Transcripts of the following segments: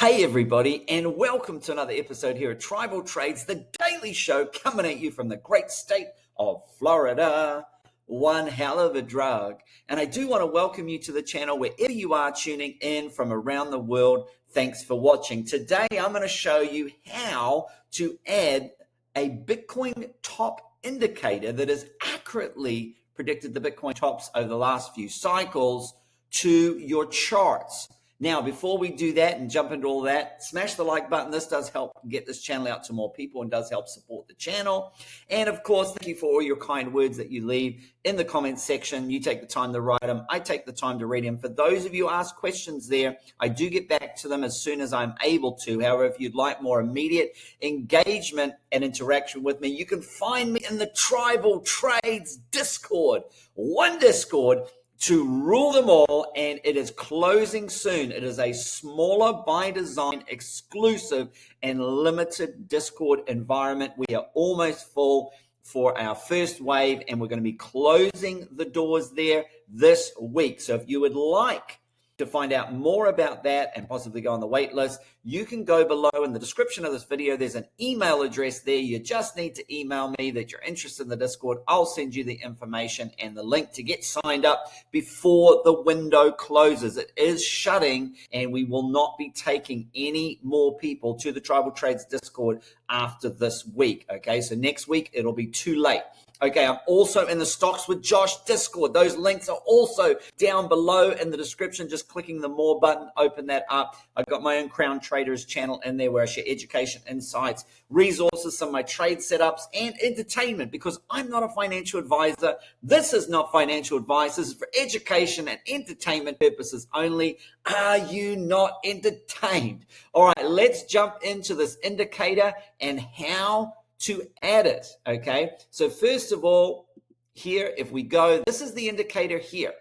Hey everybody, and welcome to another episode here at Tribal Trades, the daily show coming at you from the great state of Florida. One hell of a drug. And I do want to welcome you to the channel wherever you are tuning in from around the world. Thanks for watching. Today I'm going to show you how to add a Bitcoin top indicator that has accurately predicted the Bitcoin tops over the last few cycles to your charts. Now, before we do that and jump into all that, smash the like button. This does help get this channel out to more people and does help support the channel. And of course, thank you for all your kind words that you leave in the comments section. You take the time to write them. I take the time to read them. For those of you who ask questions there, I do get back to them as soon as I'm able to. However, if you'd like more immediate engagement and interaction with me, you can find me in the Tribal Trades Discord. One Discord to rule them all, and it is closing soon. It is a smaller, by design, exclusive and limited Discord environment. We are almost full for our first wave, and we're going to be closing the doors there this week. So if you would like to find out more about that and possibly go on the wait list, you can go below in the description of this video. There's an email address there. You just need to email me that you're interested in the Discord. I'll send you the information and the link to get signed up before the window closes. It is shutting, and we will not be taking any more people to the Tribal Trades Discord after this week. Okay, so next week it'll be too late. Okay, I'm also in the Stocks with Josh Discord. Those links are also down below in the description. Just clicking the more button, open that up. I've got my own Crown Traders channel in there where I share education, insights, resources, some of my trade setups, and entertainment, because I'm not a financial advisor. This is not financial advice. This is for education and entertainment purposes only. Are you not entertained? All right, let's jump into this indicator and how to add it. Okay, so first of all, here, if we go, this is the indicator here,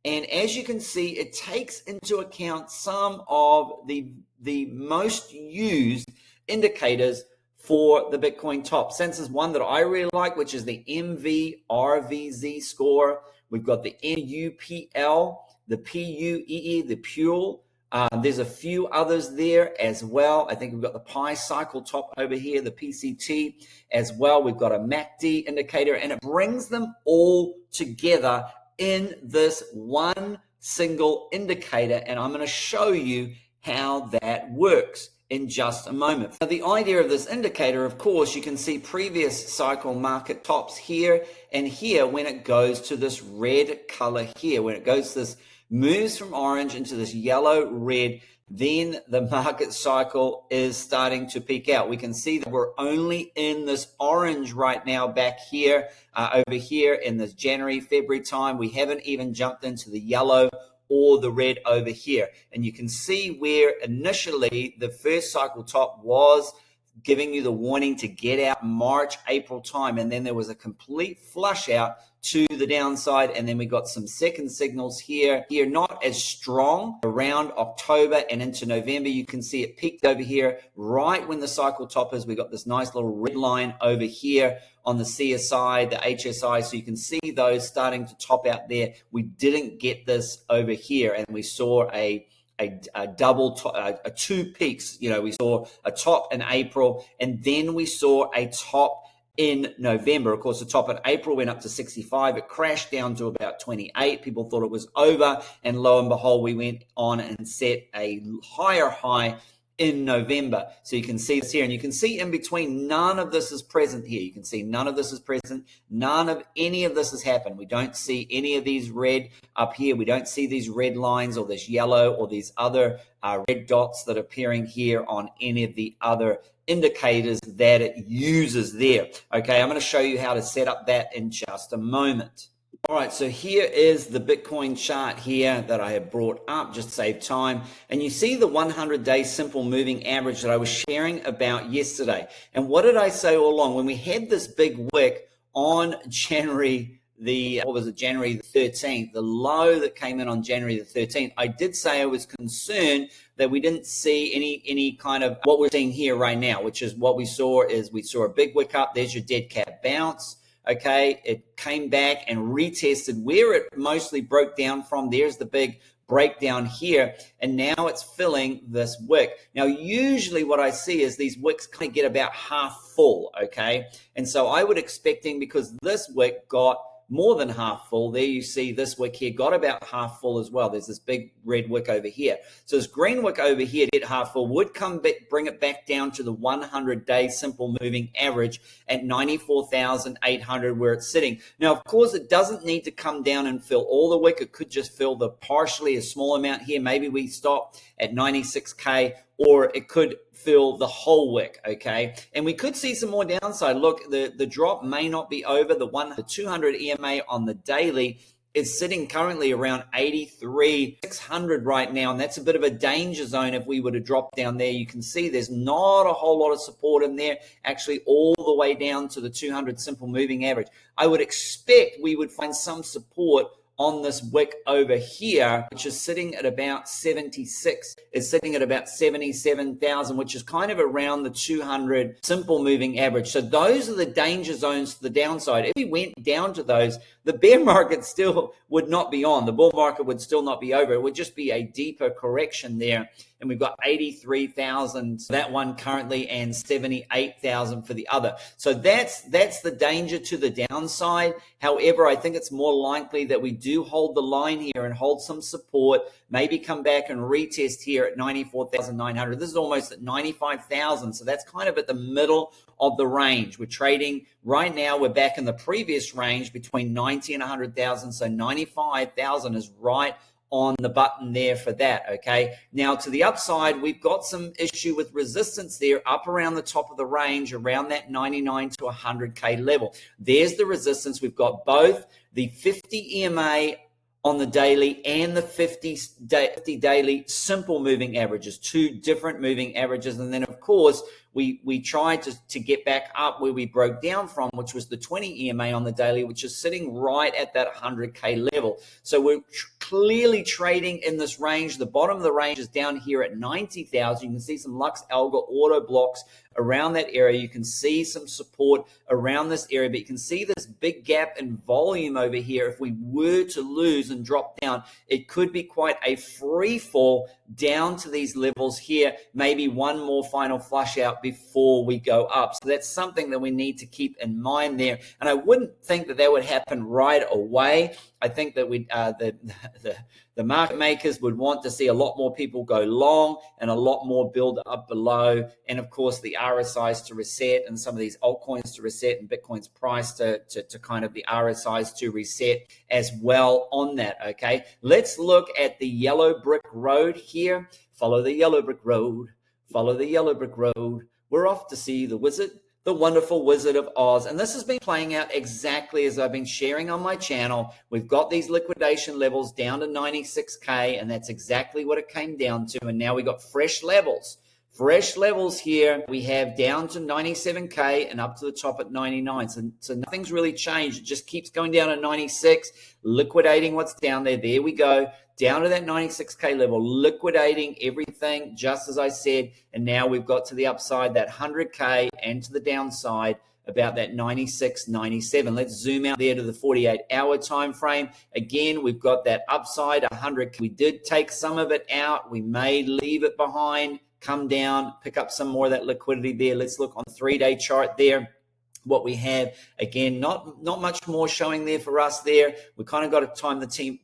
and as you can see, it takes into account some of the most used indicators for the Bitcoin top. Since there's one that I really like, which is the MVRVZ score. We've got the NUPL, the PUEE, the PUEL. There's a few others there as well. I think we've got the Pi cycle top over here, the PCT as well. We've got a MACD indicator, and it brings them all together in this one single indicator. And I'm going to show you how that works in just a moment. Now, the idea of this indicator, of course, you can see previous cycle market tops here and here when it goes to this red color here, when it goes to this, moves from orange into this yellow red, then the market cycle is starting to peak out. We can see that we're only in this orange right now back here, over here in this January, February time. We haven't even jumped into the yellow or the red over here. And you can see where initially the first cycle top was giving you the warning to get out March, April time, and then there was a complete flush out to the downside, and then we got some second signals here, not as strong around October and into November. You can see it peaked over here right when the cycle top is. We got this nice little red line over here on the CSI, the HSI, so you can see those starting to top out there. We didn't get this over here, and we saw a double top, two peaks. You know, we saw a top in April, and then we saw a top in November. Of course, the top in April went up to 65. It crashed down to about 28. People thought it was over, and lo and behold, we went on and set a higher high in November. So you can see this here, and you can see in between, none of this is present here. You can see none of this is present. None of any of this has happened. We don't see any of these red up here. We don't see these red lines or this yellow or these other red dots that are appearing here on any of the other indicators that it uses there. Okay, I'm going to show you how to set up that in just a moment. All right, so here is the Bitcoin chart here that I have brought up just to save time. And you see the 100-day simple moving average that I was sharing about yesterday. And what did I say all along? When we had this big wick on January the 13th, the low that came in on January the 13th, I did say I was concerned that we didn't see any kind of what we're seeing here right now, which is what we saw is we saw a big wick up. There's your dead cat bounce. Okay, it came back and retested where it mostly broke down from. There's the big breakdown here, and now it's filling this wick. Now, usually what I see is these wicks kind of get about half full, okay? And so I would expecting, because this wick got more than half full, there you see this wick here got about half full as well. There's this big red wick over here. So this green wick over here, get half full, would come back, bring it back down to the 100-day simple moving average at 94,800 where it's sitting. Now, of course, it doesn't need to come down and fill all the wick. It could just fill the partially a small amount here. Maybe we stop at 96K, or it could fill the whole wick, okay? And we could see some more downside. Look, the drop may not be over. The 200 EMA on the daily is sitting currently around 83,600 right now, and that's a bit of a danger zone if we were to drop down there. You can see there's not a whole lot of support in there, actually all the way down to the 200 simple moving average. I would expect we would find some support on this wick over here, which is sitting at about 76, is sitting at about 77,000, which is kind of around the 200 simple moving average. So those are the danger zones to the downside. If we went down to those, the bear market still would not be on. The bull market would still not be over. It would just be a deeper correction there. And we've got 83,000 that one currently and 78,000 for the other. So that's the danger to the downside. However, I think it's more likely that we do hold the line here and hold some support, maybe come back and retest here at 94,900. This is almost at 95,000. So that's kind of at the middle of the range. We're trading right now. We're back in the previous range between 90 and 100,000. So 95,000 is right on the button there for that, okay? Now, to the upside, we've got some issue with resistance there up around the top of the range, around that 99 to 100K level. There's the resistance. We've got both the 50 EMA on the daily and the 50 daily simple moving averages, two different moving averages. And then, of course, we tried to get back up where we broke down from, which was the 20 EMA on the daily, which is sitting right at that 100K level. So we're clearly trading in this range. The bottom of the range is down here at 90,000. You can see some Lux Algo auto blocks around that area. You can see some support around this area, but you can see this big gap in volume over here. If we were to lose and drop down, it could be quite a free fall down to these levels here, maybe one more final flush out before we go up. So that's something that we need to keep in mind there. And I wouldn't think that would happen right away. I think that the market makers would want to see a lot more people go long and a lot more build up below. And of course, the RSIs to reset and some of these altcoins to reset and Bitcoin's price to kind of the RSIs to reset as well on that, okay? Let's look at the yellow brick road here. Follow the yellow brick road. Follow the yellow brick road. We're off to see the wizard, the wonderful Wizard of Oz. And this has been playing out exactly as I've been sharing on my channel. We've got these liquidation levels down to 96K, and that's exactly what it came down to. And now we got fresh levels. Fresh levels here, we have down to 97K and up to the top at 99. So nothing's really changed. It just keeps going down to 96, liquidating what's down there. There we go. Down to that 96K level, liquidating everything, just as I said. And now we've got to the upside, that 100K, and to the downside, about that 96, 97. Let's zoom out there to the 48-hour time frame. Again, we've got that upside, 100. We did take some of it out. We may leave it behind, come down, pick up some more of that liquidity there. Let's look on the 3-day chart there. What we have, again, not much more showing there for us there. We kind of got to time the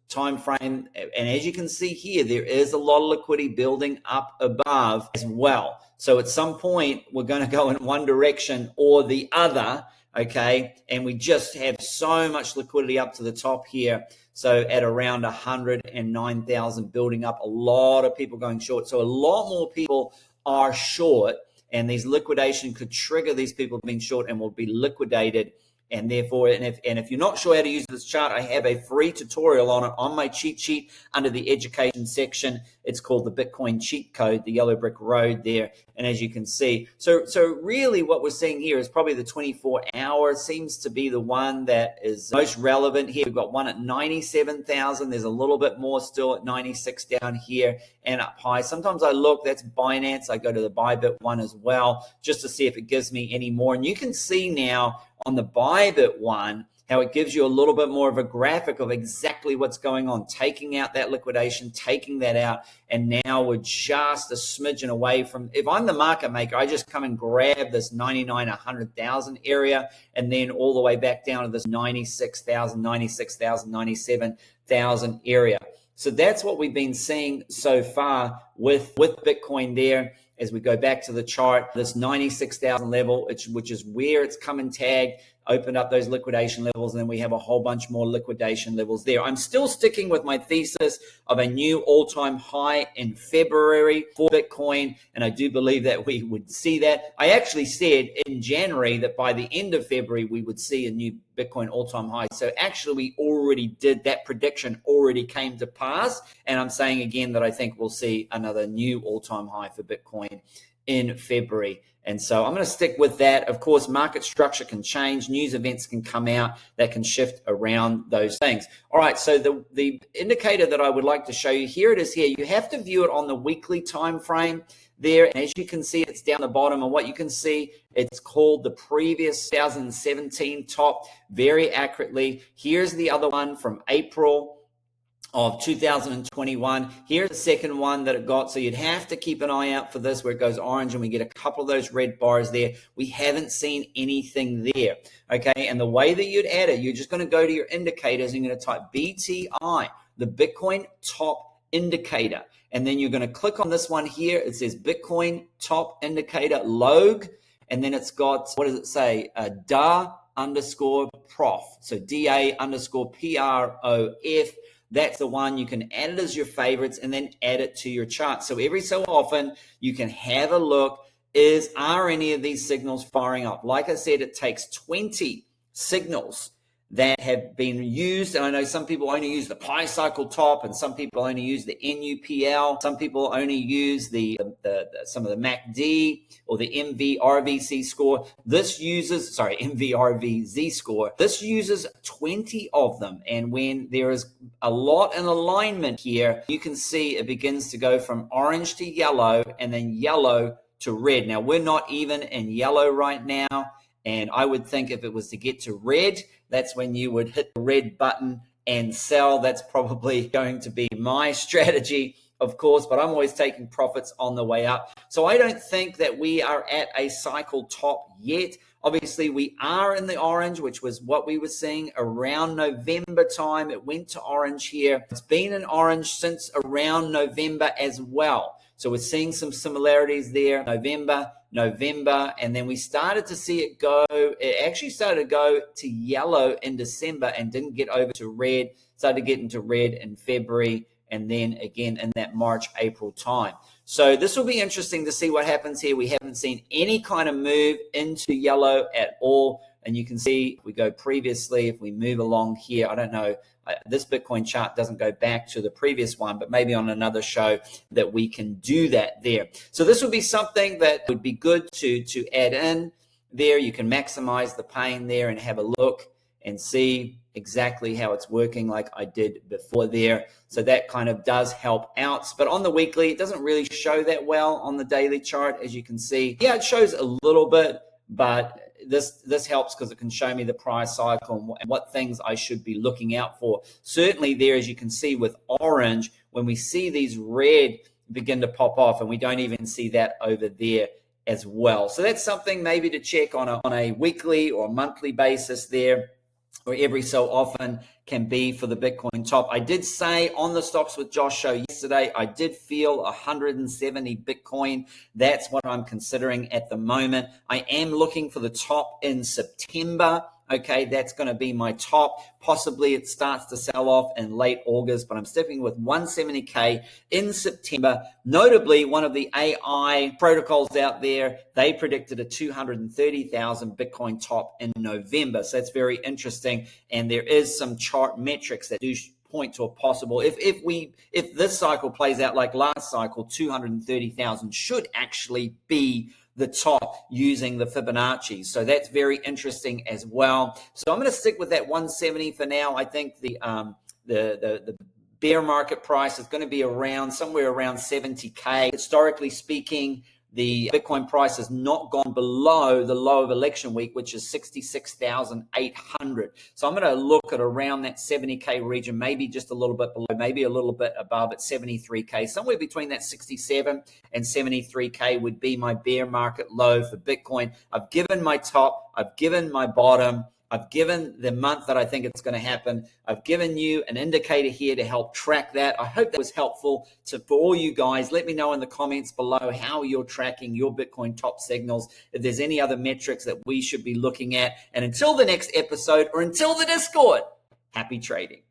time frame, and as you can see here, there is a lot of liquidity building up above as well. So at some point, we're going to go in one direction or the other, okay? And we just have so much liquidity up to the top here. So at around 109,000 building up, a lot of people going short. So a lot more people are short, and these liquidation could trigger these people being short and will be liquidated. And therefore, and if you're not sure how to use this chart, I have a free tutorial on it on my cheat sheet under the education section. It's called the Bitcoin cheat code, the yellow brick road there. And as you can see, so really what we're seeing here is probably the 24-hour seems to be the one that is most relevant here. We've got one at 97,000. There's a little bit more still at 96 down here and up high. Sometimes I look, that's Binance. I go to the Bybit one as well, just to see if it gives me any more. And you can see now on the Bybit one, how it gives you a little bit more of a graphic of exactly what's going on, taking out that liquidation, taking that out, and now we're just a smidgen away from, if I'm the market maker, I just come and grab this 99, 100,000 area, and then all the way back down to this 96,000, 97,000 area. So that's what we've been seeing so far with Bitcoin there. As we go back to the chart, this 96,000 level, which is where it's come and tagged, opened up those liquidation levels, and then we have a whole bunch more liquidation levels there. I'm still sticking with my thesis of a new all-time high in February for Bitcoin, and I do believe that we would see that. I actually said in January that by the end of February, we would see a new Bitcoin all-time high. So actually, we already did that. Prediction already came to pass, and I'm saying again that I think we'll see another new all-time high for Bitcoin in February. And so I'm going to stick with that. Of course, market structure can change. News events can come out that can shift around those things. All right, so the indicator that I would like to show you, here it is here. You have to view it on the weekly time frame there. And as you can see, it's down the bottom. And what you can see, it's called the previous 2017 top very accurately. Here's the other one from April of 2021. Here's the second one that it got. So you'd have to keep an eye out for this where it goes orange and we get a couple of those red bars there. We haven't seen anything there. Okay. And the way that you'd add it, you're just going to go to your indicators and you're going to type BTI, the Bitcoin top indicator. And then you're going to click on this one here. It says Bitcoin top indicator log. And then it's got, what does it say? DA_prof. So DA_PROF. That's the one. You can add it as your favorites and then add it to your chart. So every so often you can have a look. Are any of these signals firing up? Like I said, it takes 20 signals that have been used. And I know some people only use the pi cycle top, and some people only use the NUPL. Some people only use some of the MACD or the MVRVC score. This uses, MVRVZ score. This uses 20 of them. And when there is a lot in alignment here, you can see it begins to go from orange to yellow and then yellow to red. Now, we're not even in yellow right now. And I would think if it was to get to red, that's when you would hit the red button and sell. That's probably going to be my strategy, of course, but I'm always taking profits on the way up. So I don't think that we are at a cycle top yet. Obviously, we are in the orange, which was what we were seeing around November time. It went to orange here. It's been in orange since around November as well. So we're seeing some similarities there, November, and then we started to see it go. It actually started to go to yellow in December and didn't get over to red, started to get into red in February, and then again in that March, April time. So this will be interesting to see what happens here. We haven't seen any kind of move into yellow at all. And you can see if we go previously, if we move along here, I don't know, this Bitcoin chart doesn't go back to the previous one, but maybe on another show that we can do that there. So this would be something that would be good to add in there. You can maximize the pain there and have a look and see exactly how it's working like I did before there. So that kind of does help out. But on the weekly, it doesn't really show that well on the daily chart, as you can see. Yeah, it shows a little bit, but this helps because it can show me the price cycle and what things I should be looking out for. Certainly there, as you can see with orange, when we see these red begin to pop off, and we don't even see that over there as well. So that's something maybe to check on a weekly or monthly basis there, or every so often can be for the Bitcoin top. I did say on the Stocks with Josh show yesterday, I did feel 170 Bitcoin. That's what I'm considering at the moment. I am looking for the top in September. Okay, that's going to be my top. Possibly it starts to sell off in late August, but I'm sticking with 170K in September. Notably, one of the AI protocols out there, they predicted a 230,000 Bitcoin top in November. So that's very interesting. And there is some chart metrics that do point to a possible, if this cycle plays out like last cycle, 230,000 should actually be the top using the Fibonacci. So that's very interesting as well. So I'm going to stick with that 170 for now. I think the bear market price is going to be somewhere around 70K. Historically speaking, the Bitcoin price has not gone below the low of election week, which is 66,800. So I'm going to look at around that 70K region, maybe just a little bit below, maybe a little bit above at 73K. Somewhere between that 67 and 73K would be my bear market low for Bitcoin. I've given my top, I've given my bottom. I've given the month that I think it's going to happen. I've given you an indicator here to help track that. I hope that was helpful for all you guys. Let me know in the comments below how you're tracking your Bitcoin top signals, if there's any other metrics that we should be looking at. And until the next episode or until the Discord, happy trading.